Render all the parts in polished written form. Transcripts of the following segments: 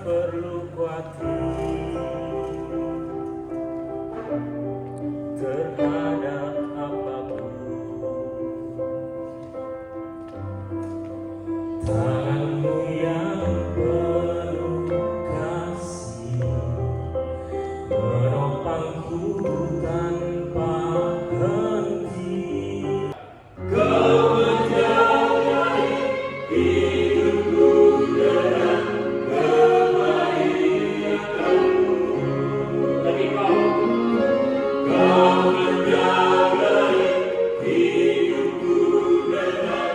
perlu khawatir terhadap apapun. Tanganmu yang penuh kasih menopangku tanpa henti. Kau menjagai hidupku dengan kebaikanmu. Tapi kau menjagai hidupku dengan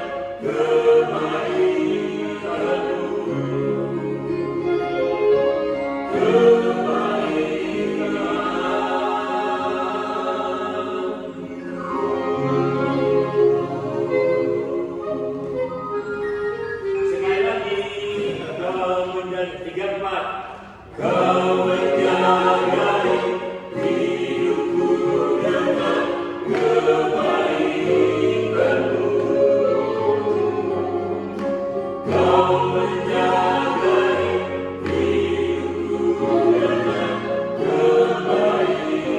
sekali lagi, kau menjagai 3, 4. Kau menjagai hidupku dengan kebaikanmu. Kau menjagai hidupku dengan kebaikanmu.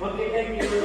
Okay, thank you.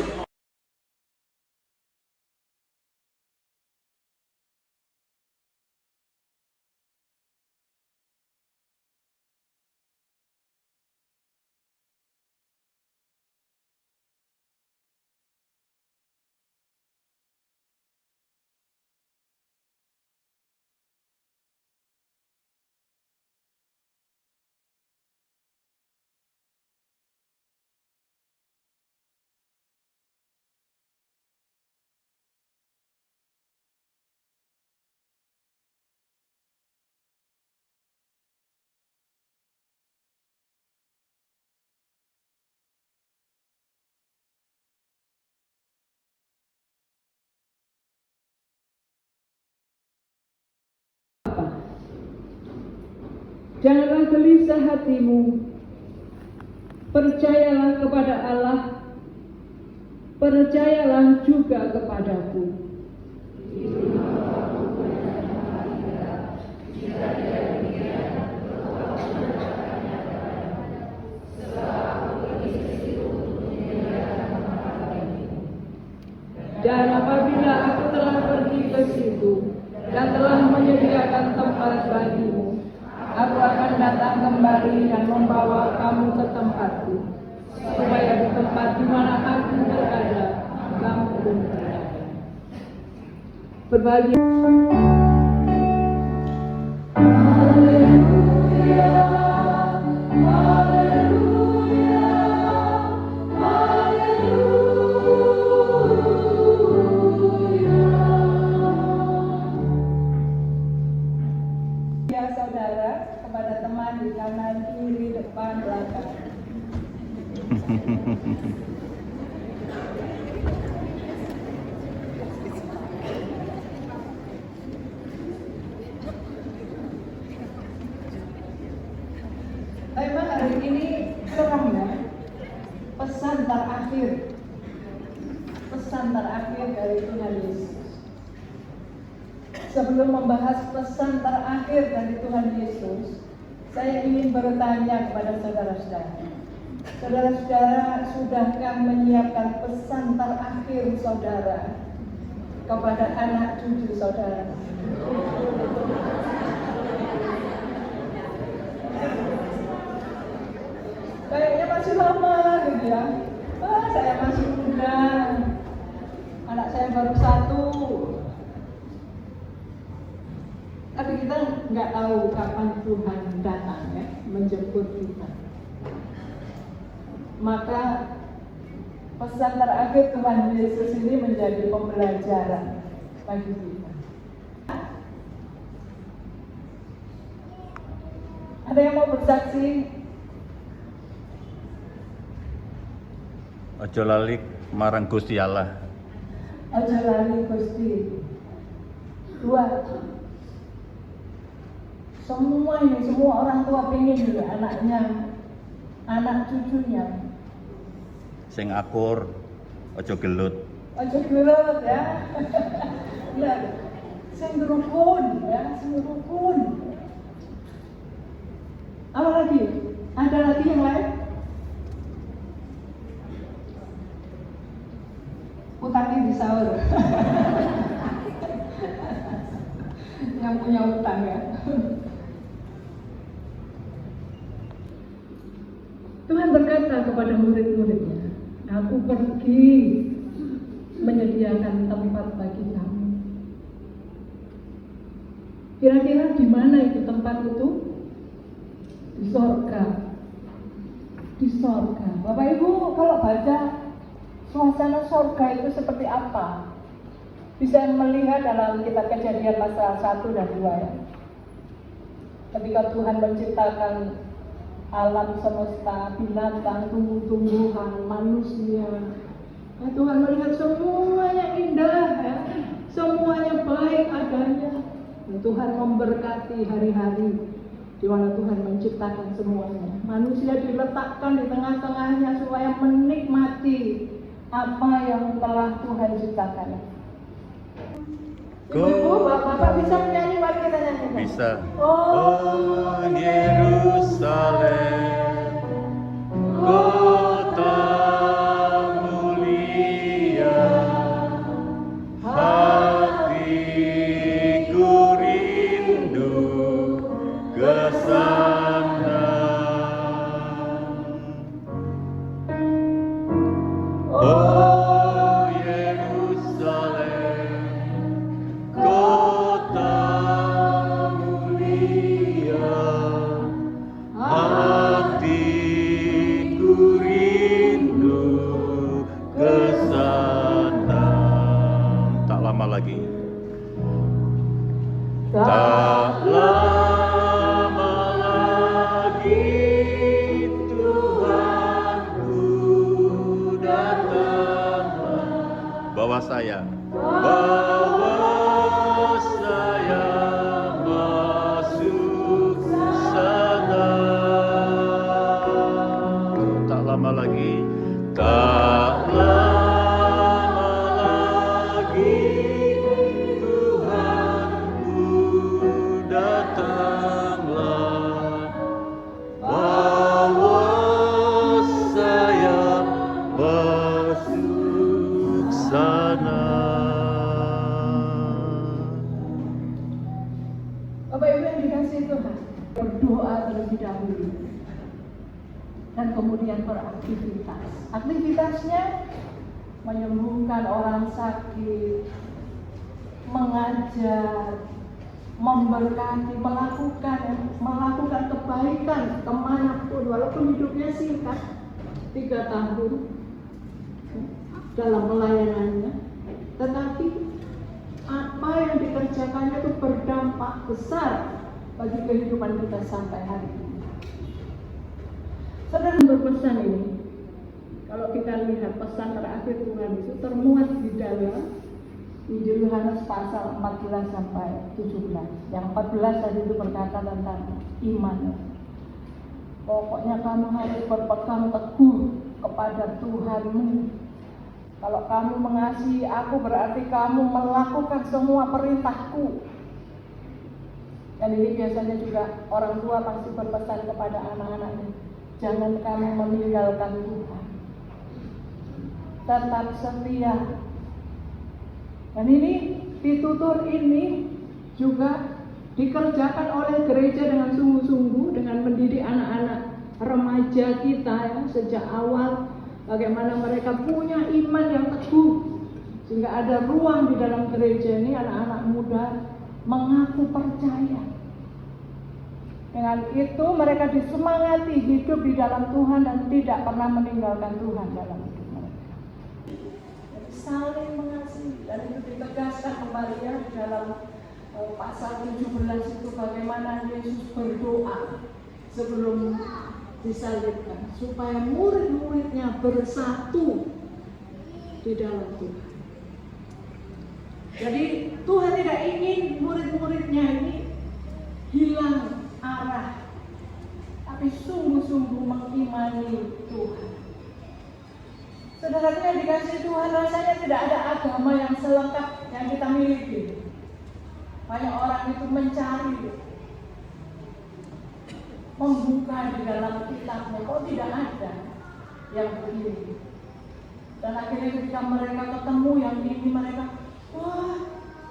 Janganlah gelisah hatimu, percayalah kepada Allah, percayalah juga kepadaku. Dan apabila aku telah pergi ke situ dan telah menyediakan tempat bagimu, aku akan datang kembali dan membawa kamu ke tempatku, supaya di tempat di mana aku berada, kamu pun berada. Berbahagia. Haleluya, haleluya, haleluya. Ya saudara, kepada teman di kanan, kiri, depan, belakang. Memang hari ini serem ya, pesan terakhir dari Tuhan Yesus. Sebelum membahas pesan terakhir dari Tuhan Yesus, saya ingin bertanya kepada saudara-saudara. Saudara-saudara, sudahkah menyiapkan pesan terakhir saudara kepada anak cucu saudara? Kayaknya masih lama gitu ya. Saya masih muda, anak saya baru 1. Tapi kita nggak tahu kapan Tuhan datang ya, menjemput kita. Maka pesan terakhir Tuhan Yesus ini menjadi pembelajaran bagi kita. Ada yang mau bersaksi? Ojo lali marang Gusti Allah. Ojo lali Gusti. 2. Semua ini, semua orang tua pengen juga anaknya, anak cucunya. Sing akur, ojo gelut. Ojo gelut ya. Nah, sing rukun ya, sing rukun. Apa lagi? Ada lagi yang lain? Utangnya di sahur. Yang punya utang ya. Tuhan berkata kepada murid-muridnya, aku pergi menyediakan tempat bagi kamu. Kira-kira di mana itu tempat itu? Di sorga. Di sorga. Bapak Ibu kalau baca suasana sorga itu seperti apa? Bisa melihat dalam kitab Kejadian pasal 1 dan 2 ya. Ketika Tuhan menciptakan alam semesta, binatang, tumbuh-tumbuhan, manusia. Ya, Tuhan melihat semuanya indah ya. Semuanya baik adanya. Dan Tuhan memberkati hari-hari di mana Tuhan menciptakan semuanya. Manusia diletakkan di tengah-tengahnya supaya menikmati apa yang telah Tuhan ciptakan. Ibu, Bapak bisa menyanyi, mari kita nyanyi. Bisa. Oh, Yerusalem, kota mulia, hatiku rindu ke sana. Oh Yerusalem, kota mulia, hatiku rindu ke sana. Tak lama lagi. Tak lama lagi Tuhanku datanglah. Bawa saya masuk sana. Tak lama lagi. Tak lama lagi Tuhanku datanglah. Bawa saya masuk sana. Bapak Ibu yang dikasihi Tuhan, berdoa terlebih dahulu dan kemudian beraktivitas. Aktivitasnya menyembuhkan orang sakit, mengajar, memberkati, melakukan kebaikan kemanapun, walaupun hidupnya singkat 3 tahun dalam pelayanannya, tetapi apa yang dikerjakannya itu berdampak besar bagi kehidupan kita sampai hari ini. Saudara berpesan ini, kalau kita lihat pesan terakhir Tuhan itu termuat di dalam Injil Yohanes pasal 14 sampai 17. Yang 14 tadi itu berkata tentang iman. Pokoknya kamu harus berpegang teguh kepada Tuhanmu. Kalau kamu mengasihi aku berarti kamu melakukan semua perintahku. Dan ini biasanya juga orang tua pasti berpesan kepada anak-anaknya, jangan kamu meninggalkan Tuhan. Tetap setia. Dan ini pitutur ini juga dikerjakan oleh gereja dengan sungguh-sungguh dengan mendidik anak-anak remaja kita ya, sejak awal. Bagaimana mereka punya iman yang teguh, sehingga ada ruang di dalam gereja ini anak-anak muda mengaku percaya. Dengan itu mereka disemangati hidup di dalam Tuhan dan tidak pernah meninggalkan Tuhan dalam hidup mereka. Jadi saling mengasihi, dan itu ditegaskan kembali ya di dalam pasal 17 itu bagaimana Yesus berdoa sebelum disalibkan supaya murid-muridnya bersatu di dalam Tuhan. Jadi Tuhan tidak ingin murid-muridnya ini hilang mengimani Tuhan. Saudara yang dikasih Tuhan, rasanya tidak ada agama yang selengkap yang kita miliki. Banyak orang itu mencari, membuka di dalam kitabnya, kok tidak ada yang begini. Dan akhirnya ketika mereka ketemu yang ini, mereka, wah,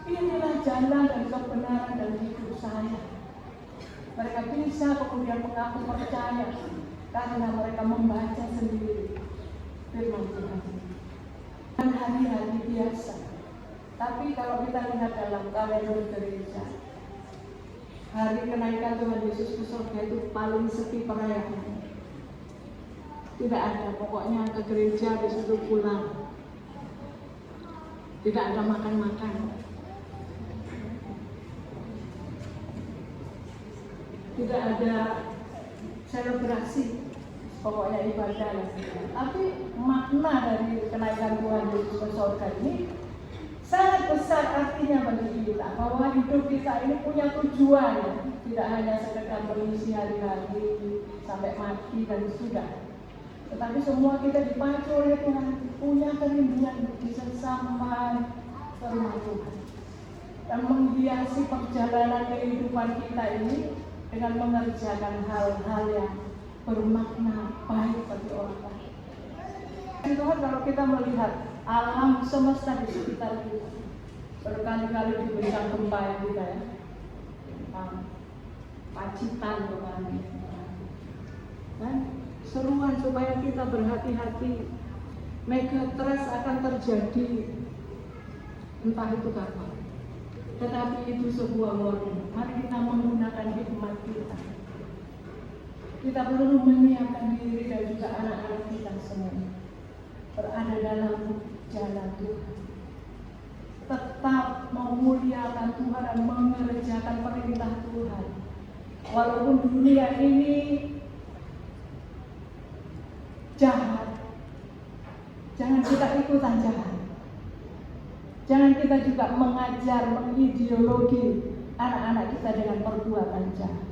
inilah jalan dan kebenaran dan hidup saya. Mereka bisa kemudian mengaku percaya karena mereka membaca sendiri firman Tuhan. Dan hari-hari biasa. Tapi kalau kita lihat dalam kalender gereja, hari kenaikan Tuhan Yesus ke surga itu paling sepi perayaan. Tidak ada, pokoknya ke gereja habis itu pulang. Tidak ada makan-makan. Tidak ada selebrasi, pokoknya ibadah. Tapi makna dari kenaikan Tuhan Yesus ke surga ini sangat besar artinya bagi kita, bahwa hidup kita ini punya tujuan, tidak hanya sekedar mengisi hari-hari sampai mati dan sudah. Tetapi semua kita dipacu oleh Tuhan, punya kerinduan bisa sampai ke rumah Tuhan dan menghiasi perjalanan kehidupan kita ini dengan mengerjakan hal-hal yang bermakna baik bagi orang lain. Tuhan, kalau kita melihat alam semesta di sekitar kita, berkali-kali diberikan gempa yang kita ya, Pacitan kemarin, kan seruan supaya kita berhati-hati. Megatrust akan terjadi, entah itu kapan. Tetapi itu sebuah warning. Mari kita menggunakan hikmat kita. Kita perlu menyiapkan diri dan juga anak-anak kita semua berada dalam jalan Tuhan. Tetap memuliakan Tuhan dan mengerjakan perintah Tuhan. Walaupun dunia ini jahat, jangan kita ikutan jahat. Jangan kita juga mengajar, mengideologi anak-anak kita dengan perbuatan jahat.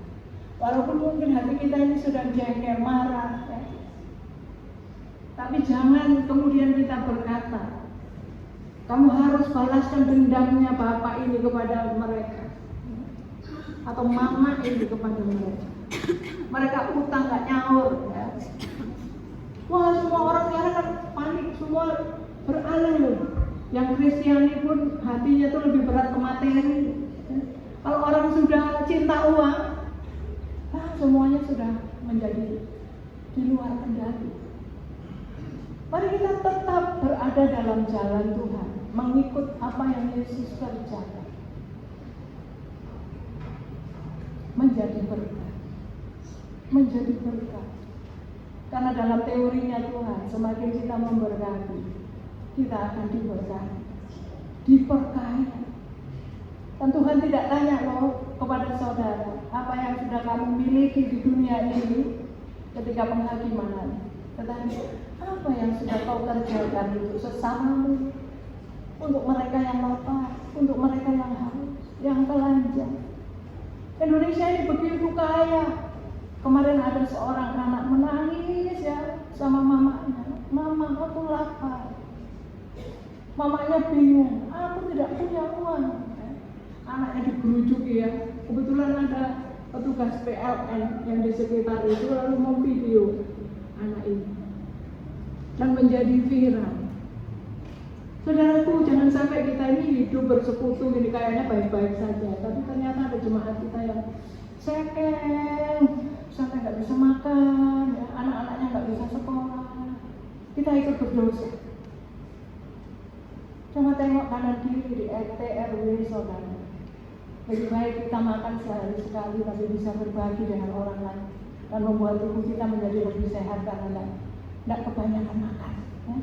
Walaupun mungkin hati kita ini sudah jengkel, marah, ya. Tapi jangan kemudian kita berkata, kamu harus balaskan dendamnya bapak ini kepada mereka, atau mama ini kepada mereka. Mereka utang gak nyaur, ya. Wah, semua orang sekarang kan panik, semua beralih loh. Yang Kristiani pun hatinya tuh lebih berat ke materi. Kalau orang sudah cinta uang, semuanya sudah menjadi di luar kendali. Mari kita tetap berada dalam jalan Tuhan, mengikut apa yang Yesus kerjakan. Menjadi berkat. Menjadi berkat. Karena dalam teorinya Tuhan, semakin kita memberkati, kita akan diberkati, diberkahi. Dan Tuhan tidak tanya loh kepada saudara, apa yang sudah kamu miliki di dunia ini ketika penghakiman. Tetapi apa yang sudah kau kerjakan untuk sesamamu, untuk mereka yang lapar, untuk mereka yang haus, yang telanjang. Indonesia ini begitu kaya. Kemarin ada seorang anak menangis ya sama mamanya, mama aku lapar. Mamanya bingung, aku tidak punya uang. Anaknya digerujuk ya. Kebetulan ada petugas PLN yang di sekitar itu lalu memvideo anak ini dan menjadi viral. Saudaraku, jangan sampai kita ini hidup bersekutu gini kayaknya baik-baik saja, tapi ternyata ada jemaat kita yang sekeng sampai nggak bisa makan, ya, anak-anaknya nggak bisa sekolah. Kita ikut berdosa. Coba tengok kanan kiri di RT RW saudara. Lebih baik kita makan sehari sekali tapi bisa berbagi dengan orang lain dan membuat tubuh kita menjadi lebih sehat karena tidak kebanyakan makan. Ya.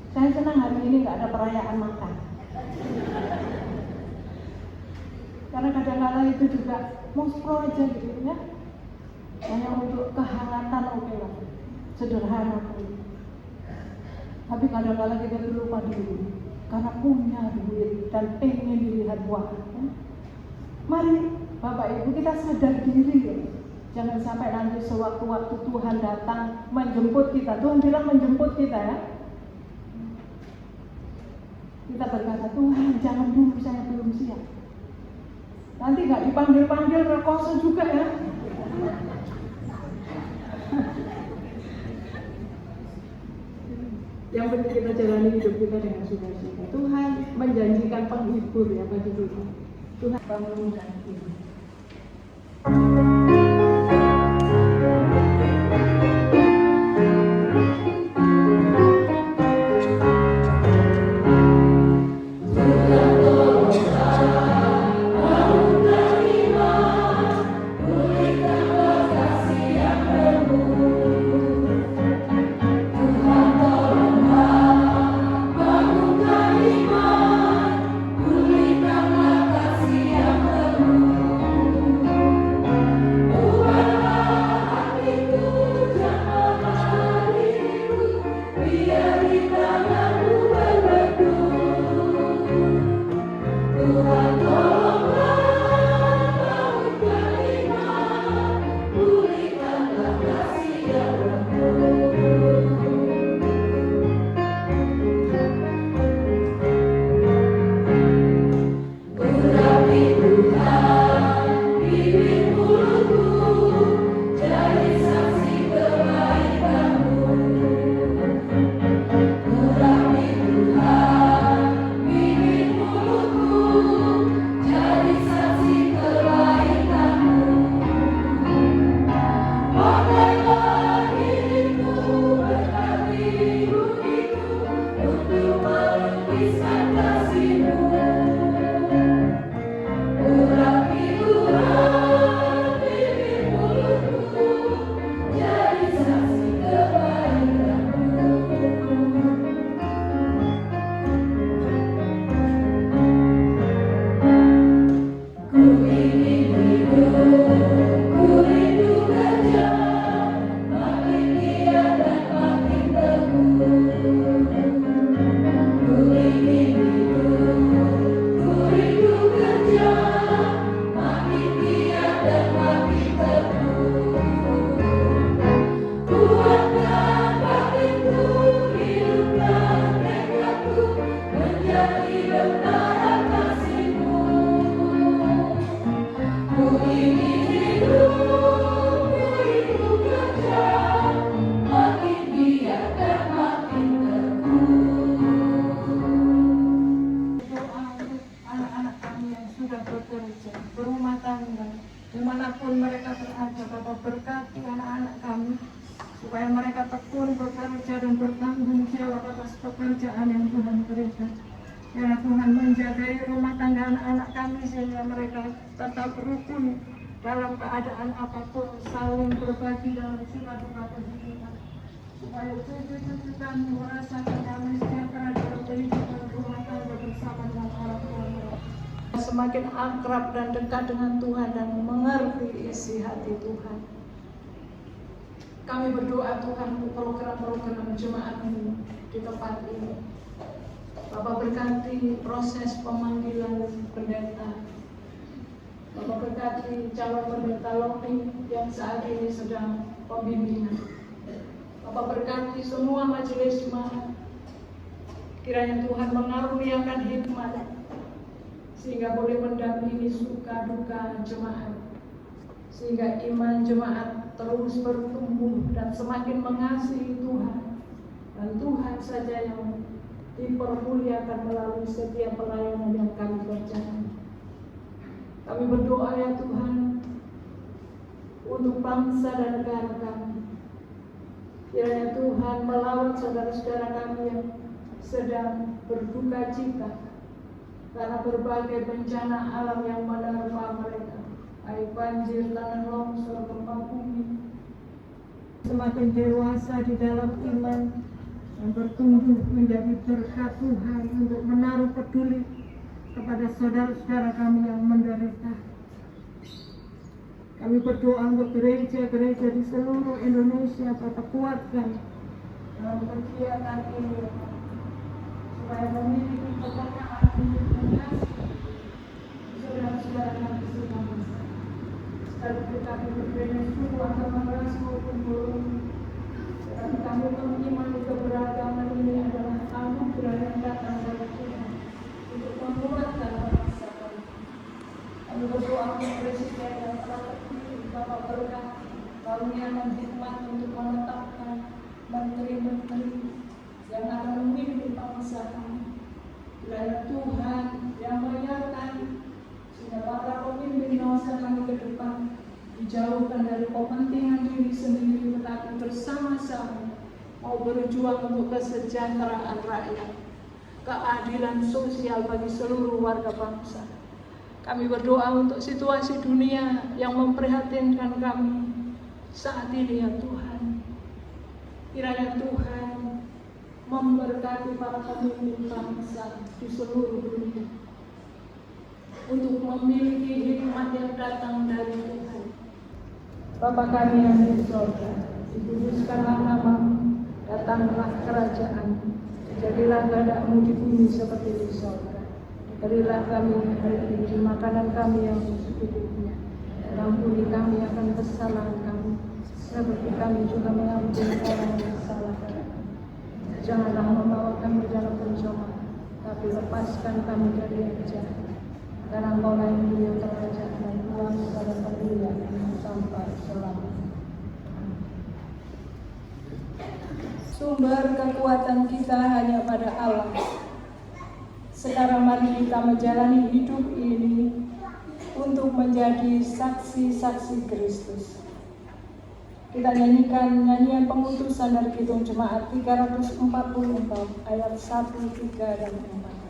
Saya senang hari ini nggak ada perayaan makan. Karena kadang-kala itu juga muspro aja gitu ya. Hanya untuk kehangatan oke lah, sederhana pun. Tapi kadang-kala kita lupa diri karena punya duit dan ingin dilihat buah. Mari Bapak Ibu kita sadar diri ya. Jangan sampai nanti sewaktu-waktu Tuhan datang menjemput kita. Tuhan bilang menjemput kita ya. Kita berkata, Tuhan jangan dulu, saya belum siap. Nanti gak dipanggil-panggil rekoso juga ya. Yang penting kita jalani hidup kita dengan sukacita. Tuhan menjanjikan penghibur ya bagi kita. Tuhan bangunkan kita. Berumah tangga, dimanapun mereka berada, Bapak berkati anak-anak kami, supaya mereka tekun bekerja dan bertanggung jawab atas pekerjaan yang Tuhan berikan. Ya Tuhan, menjagai rumah tangga anak-anak kami sehingga mereka tetap rukun dalam keadaan apapun, saling berbagi dalam suka duka kehidupan, supaya cucu-cucu kami merasakan damai sejahtera dalam kehidupan rumah tangga bersama dengan orang tua mereka. Semakin akrab dan dekat dengan Tuhan dan mengerti isi hati Tuhan. Kami berdoa Tuhan untuk program-program jemaat-Mu di tempat ini. Bapak berkati proses pemanggilan pendeta. Bapak berkati calon pendeta Lopi yang saat ini sedang pembimbingan. Bapak berkati semua majelis jemaat. Kiranya Tuhan mengaruniakan hikmat sehingga boleh mendampingi suka duka jemaat, sehingga iman jemaat terus bertumbuh dan semakin mengasihi Tuhan, dan Tuhan saja yang dipermuliakan melalui setiap pelayanan yang kami kerjakan. Kami berdoa ya Tuhan untuk bangsa dan negara kami. Kiranya Tuhan melawat saudara-saudara kami yang sedang berduka cita karena berbagai bencana alam yang menerpa mereka, baik banjir, tanah longsor, gempa bumi. Semakin dewasa di dalam iman dan bertumbuh menjadi berkat Tuhan untuk menaruh peduli kepada saudara-saudara kami yang menderita. Kami berdoa untuk gereja-gereja di seluruh Indonesia, Bapak kuatkan dalam kegiatan ini, supaya memiliki keberkahan untuk mengasihi saudara-saudara kami semua. Tetapi kami berbeda suku agama ras maupun golongan. Tetapi kami mengimani keberagaman ini adalah anugerah yang datang dari Tuhan untuk menguatkan bangsa kami. Kami berdoa untuk Presiden dan para terpilih Bapak berkati karunia dan hikmat untuk menetapkan menteri-menteri yang akan memimpin bangsa kami. Kiranya Tuhan yang menyertai sehingga para pemimpin bangsa kami ke depan dijauhkan dari kepentingan diri sendiri, tetapi bersama-sama mau berjuang untuk kesejahteraan rakyat, keadilan sosial bagi seluruh warga bangsa. Kami berdoa untuk situasi dunia yang memprihatinkan kami saat ini ya Tuhan. Kiranya Tuhan memberkati para pemimpin bangsa di seluruh dunia untuk memiliki hikmat yang datang dari Tuhan. Bapa kami yang di surga, dikuduskanlah namamu, datanglah kerajaan-Mu, jadilah kehendak-Mu di bumi seperti di surga. Berilah kami hari ini makanan kami yang secukupnya, dan ampuni kami akan kesalahan kami, seperti kami juga mengampuni orang yang salah kepada kami. Janganlah membawa kami dalam pencobaan, tapi lepaskan kami dari yang jahat. Karena Engkau lah yang mulia kerajaan dan kuasa dan kemuliaan sampai selamanya. Sumber kekuatan kita hanya pada Allah. Sekarang mari kita menjalani hidup ini untuk menjadi saksi-saksi Kristus. Kita nyanyikan nyanyian pengutusan dari Kidung Jemaat 344 ayat 1, 3, dan 4.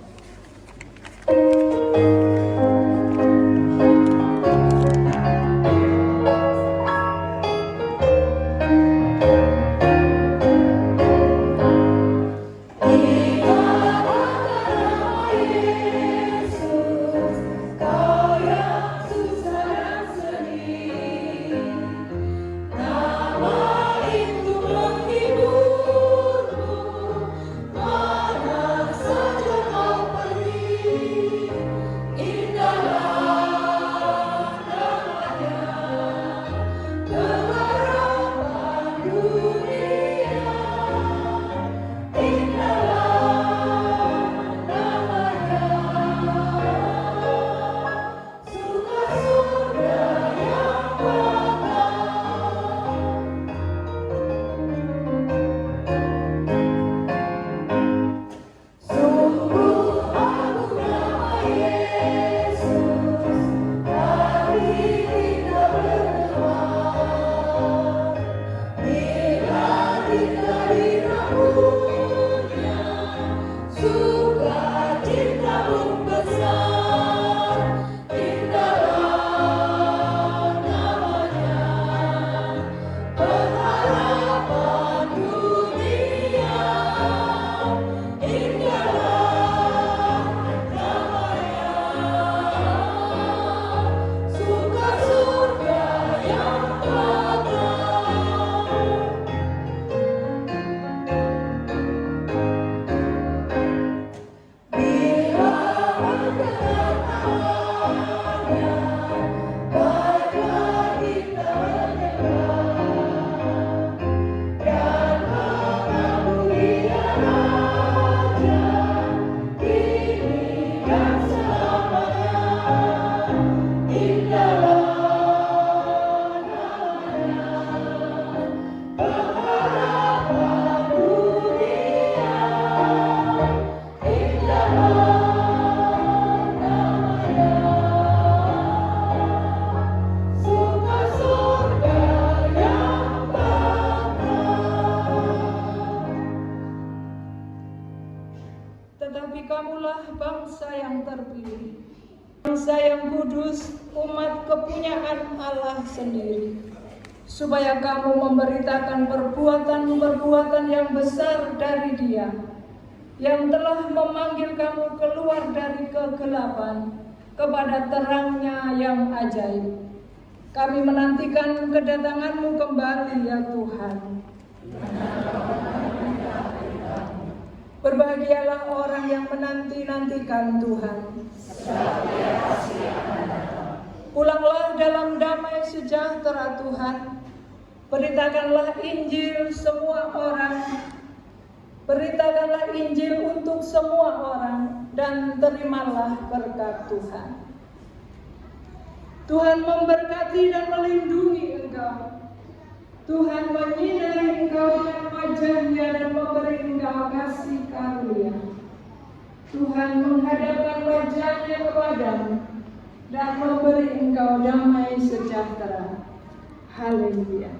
Tetapi kamulah bangsa yang terpilih, bangsa yang kudus, umat kepunyaan Allah sendiri, supaya kamu memberitakan perbuatan-perbuatan yang besar dari Dia, yang telah memanggil kamu keluar dari kegelapan kepada terangnya yang ajaib. Kami menantikan kedatangan-Mu kembali ya Tuhan. Berbahagialah orang yang menanti-nantikan Tuhan. Pulanglah dalam damai sejahtera Tuhan. Beritakanlah Injil semua orang. Beritakanlah Injil untuk semua orang dan terimalah berkat Tuhan. Tuhan memberkati dan melindungi engkau. Tuhan menyinari engkau dengan wajah-Nya dan memberi engkau kasih karunia. Tuhan menghadapkan wajah-Nya kepadamu dan memberi engkau damai sejahtera. Haleluya.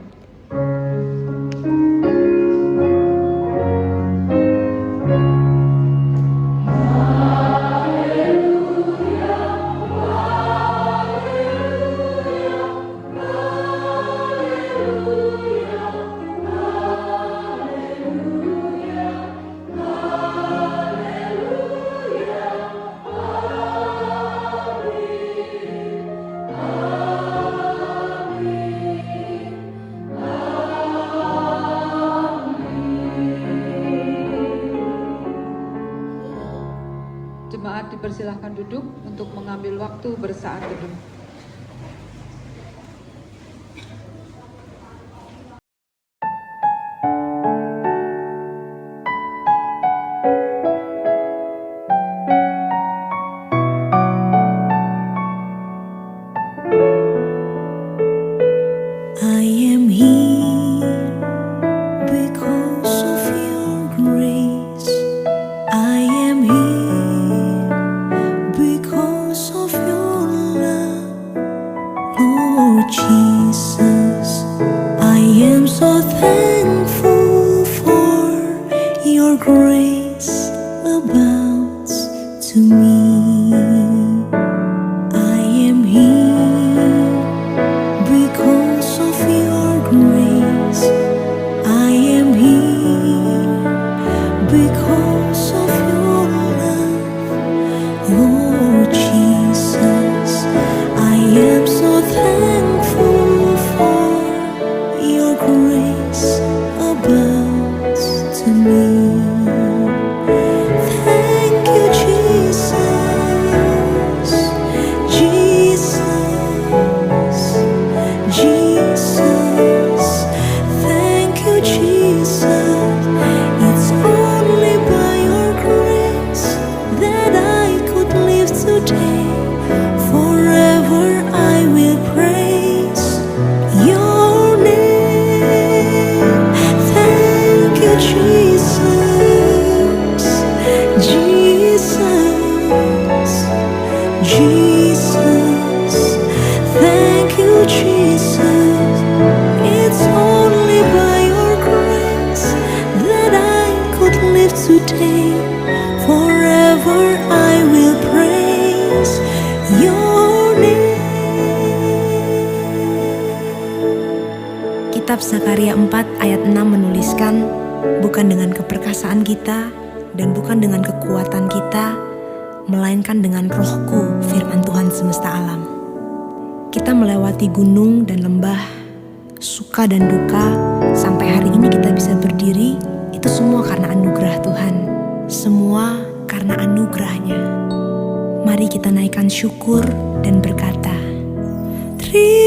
Jemaat dipersilahkan duduk untuk mengambil waktu bersaat teduh. I am here because of your grace. I am here because of your love, Lord Jesus. I am so thankful for your grace abounds to me. I am here because of your grace. I am here because of your love, Lord Jesus. I am so thankful for your grace abounds to me. Thank you, Jesus. Jesus. Jesus, thank you, Jesus. It's only by your grace that I could live today. Forever I will praise your name. Thank you, Jesus. Jesus, Jesus, thank you, Jesus. It's only by your grace that I could live today. Forever I will praise your name. Kitab Zakaria 4 ayat 6 menuliskan, bukan dengan keperkasaan kita dan bukan dengan kekuatan kita, melainkan dengan rohku, firman Tuhan semesta alam. Kita melewati gunung dan lembah, suka dan duka, sampai hari ini kita bisa berdiri, itu semua karena anugerah Tuhan. Semua karena anugerahnya. Mari kita naikkan syukur dan berkata, terima